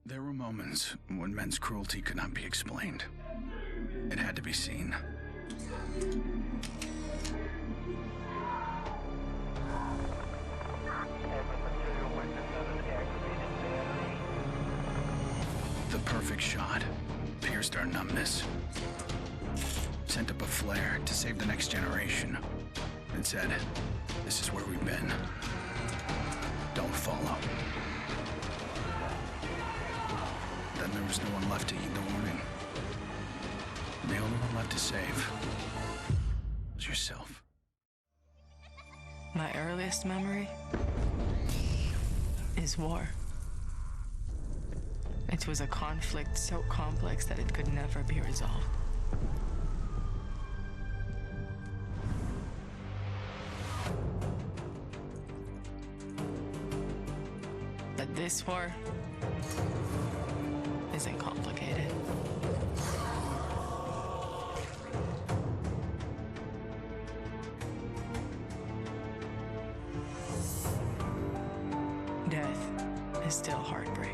There were moments when men's cruelty could not be explained. It had to be seen. The perfect shot pierced our numbness, sent up a flare to save the next generation, and said, "This is where we've been. Don't follow." Then there was no one left to heed the warning. The only one left to save was yourself. My earliest memory is war. It was a conflict so complex that it could never be resolved. But this war isn't complicated. Death is still heartbreak.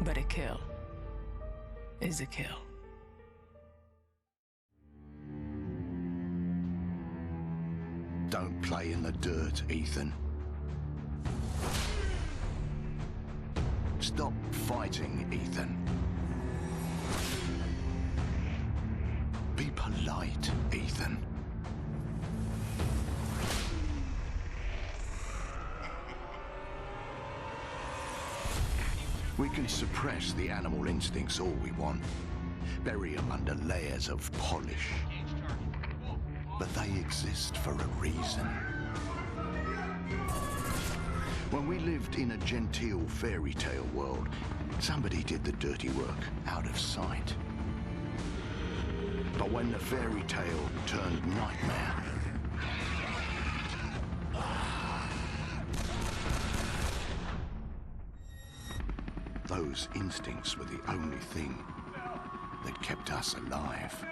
But a kill is a kill. Don't play in the dirt, Ethan. Stop fighting, Ethan. Be polite, Ethan. We can suppress the animal instincts all we want, bury them under layers of polish. But they exist for a reason. When we lived in a genteel fairy tale world, somebody did the dirty work out of sight. But when the fairy tale turned nightmare, those instincts were the only thing that kept us alive.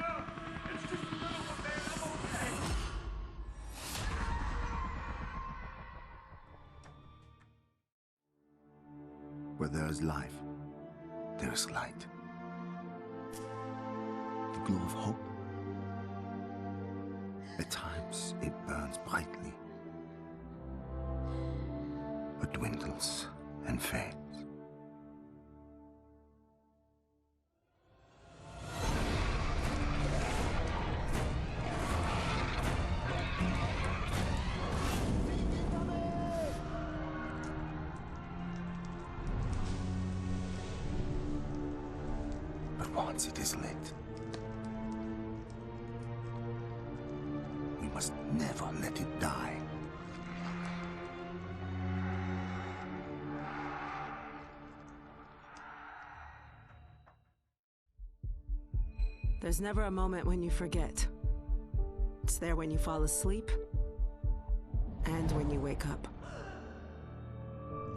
Where there is life, there is light. The glow of hope. At times, it burns brightly, but dwindles and fades. Once it is lit, we must never let it die. There's never a moment when you forget. It's there when you fall asleep and when you wake up.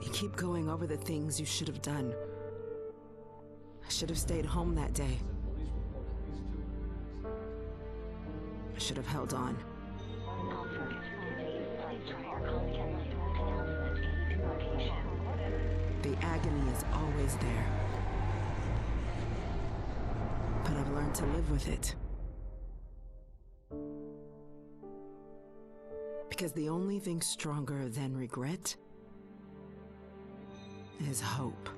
You keep going over the things you should have done. I should have stayed home that day. I should have held on. The agony is always there. But I've learned to live with it. Because the only thing stronger than regret is hope.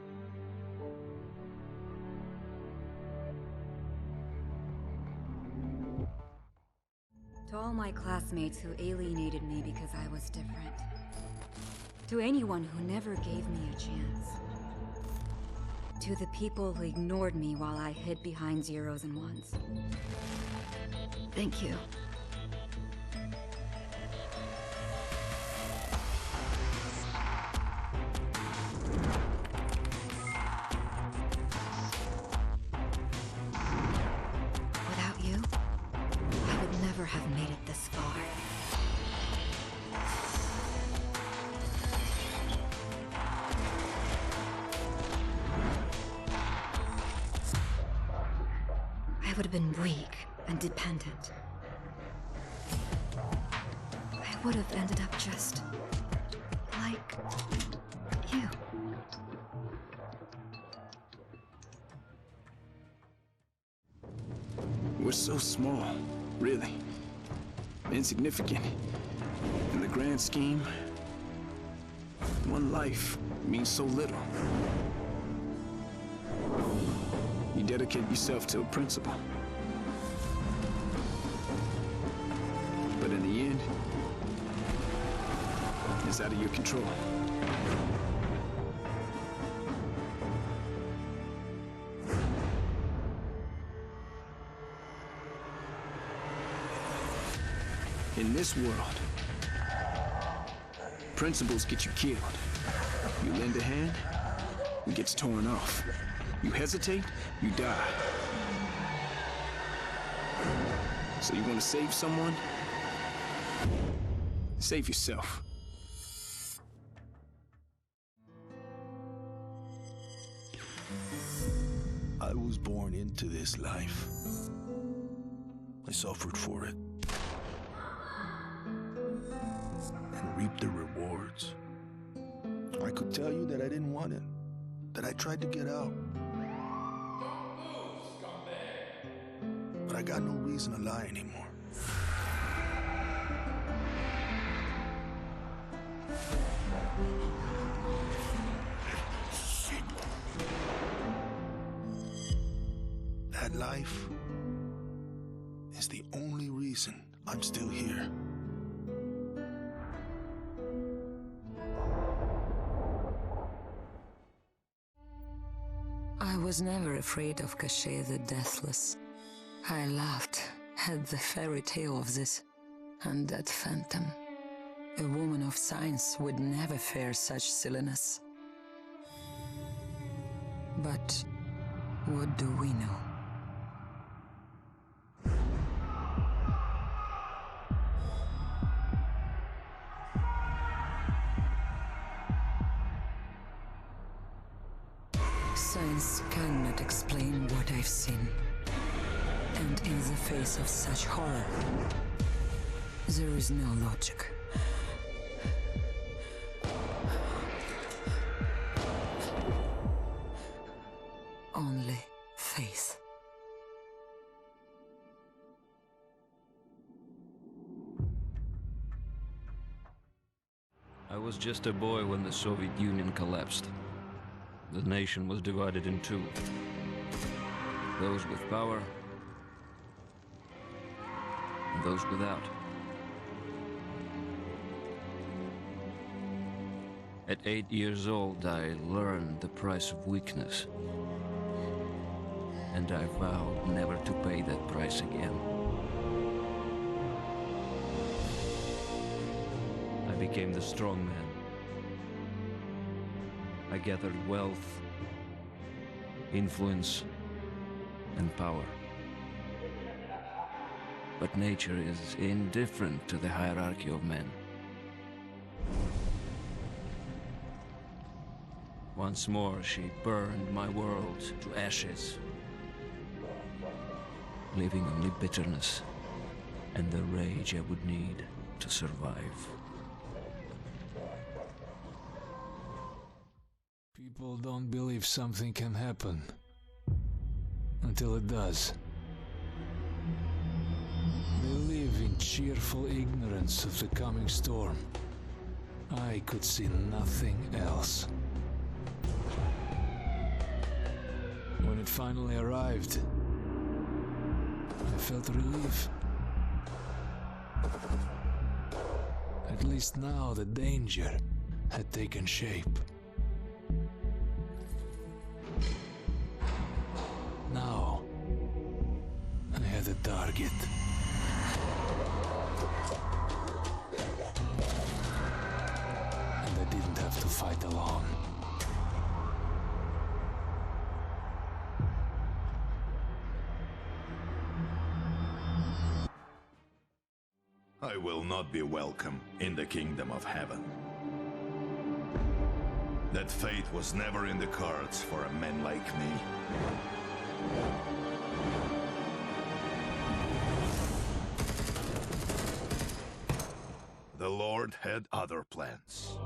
To all my classmates who alienated me because I was different. To anyone who never gave me a chance. To the people who ignored me while I hid behind zeros and ones. Thank you. Without you, I would never have made it this far. would have been weak and dependent. I would have ended up just like you. We're so small, really. Insignificant. In the grand scheme, one life means so little. You dedicate yourself to a principle. But in the end, it's out of your control. In this world, principles get you killed. You lend a hand, it gets torn off. You hesitate, you die. So you want to save someone? Save yourself. I was born into this life. I suffered for it. And reaped the rewards. I could tell you that I didn't want it. That I tried to get out. But I got no reason to lie anymore. That life is the only reason I'm still here. I was never afraid of Cachet the Deathless. I laughed at the fairy tale of this undead phantom. A woman of science would never fear such silliness. But what do we know? Science cannot explain what I've seen. And in the face of such horror, there is no logic. Only faith. I was just a boy when the Soviet Union collapsed. The nation was divided in two. Those with power, and those without. At 8 years old, I learned the price of weakness. And I vowed never to pay that price again. I became the strong man. I gathered wealth, influence, and power. But nature is indifferent to the hierarchy of men. Once more, she burned my world to ashes, leaving only bitterness and the rage I would need to survive. People don't believe something can happen until it does. They live in cheerful ignorance of the coming storm. I could see nothing else. When it finally arrived, I felt relief. At least now the danger had taken shape. Now, I had a target. And I didn't have to fight alone. I will not be welcome in the kingdom of heaven. That fate was never in the cards for a man like me. Lord had other plans.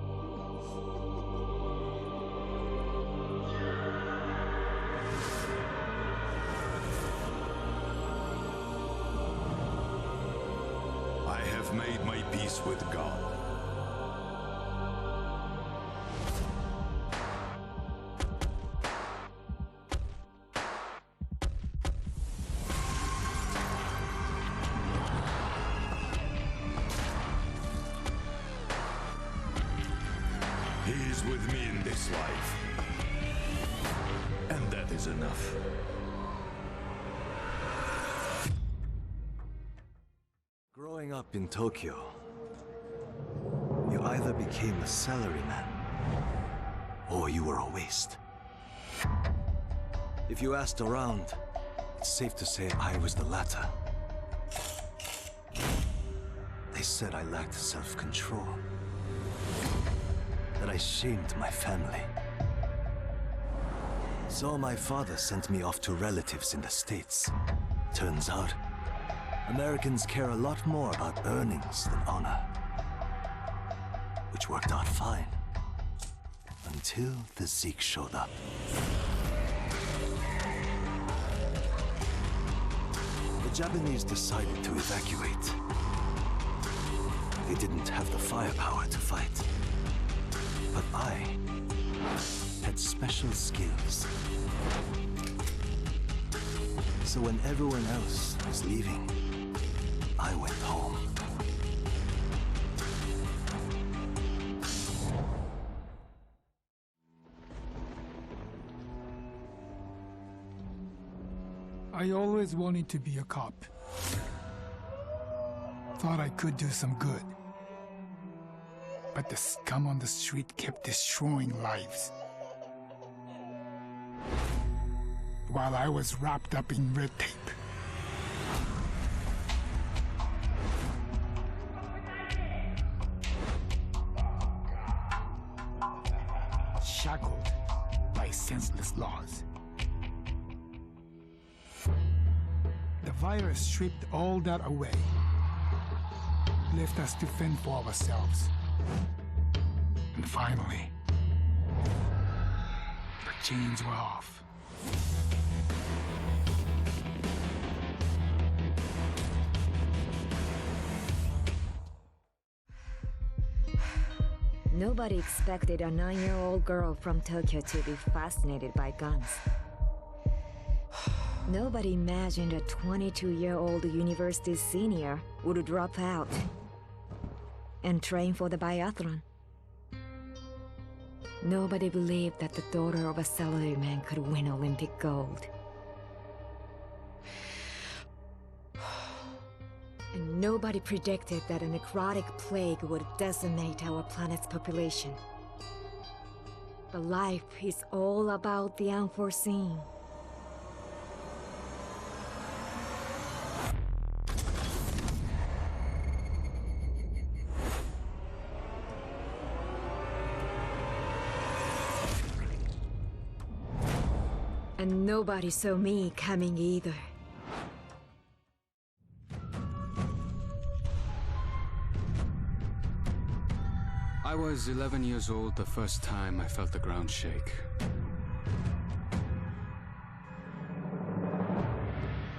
I have made my peace with God. He is with me in this life. And that is enough. Growing up in Tokyo, you either became a salaryman or you were a waste. If you asked around, it's safe to say I was the latter. They said I lacked self-control, that I shamed my family. So my father sent me off to relatives in the States. Turns out, Americans care a lot more about earnings than honor. Which worked out fine. Until the Zeke showed up. The Japanese decided to evacuate. They didn't have the firepower to fight. But I had special skills. So when everyone else was leaving, I went home. I always wanted to be a cop. Thought I could do some good. But the scum on the street kept destroying lives. While I was wrapped up in red tape. Shackled by senseless laws. The virus stripped all that away, left us to fend for ourselves. And finally, the chains were off. Nobody expected a 9-year-old girl from Tokyo to be fascinated by guns. Nobody imagined a 22-year-old university senior would drop out and train for the biathlon. Nobody believed that the daughter of a salaryman could win Olympic gold. And nobody predicted that a necrotic plague would decimate our planet's population. But life is all about the unforeseen. And nobody saw me coming either. I was 11 years old the first time I felt the ground shake.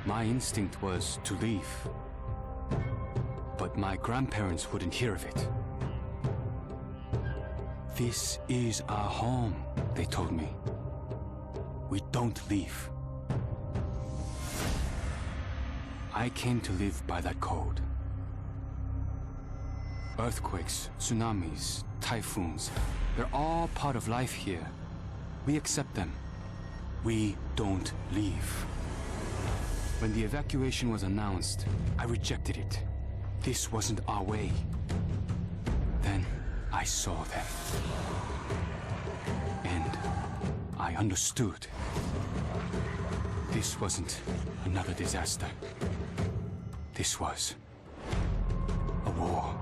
My instinct was to leave. But my grandparents wouldn't hear of it. This is our home, they told me. We don't leave. I came to live by that code. Earthquakes, tsunamis, typhoons, they're all part of life here. We accept them. We don't leave. When the evacuation was announced, I rejected it. This wasn't our way. Then I saw them. And I understood. This wasn't another disaster. This was a war.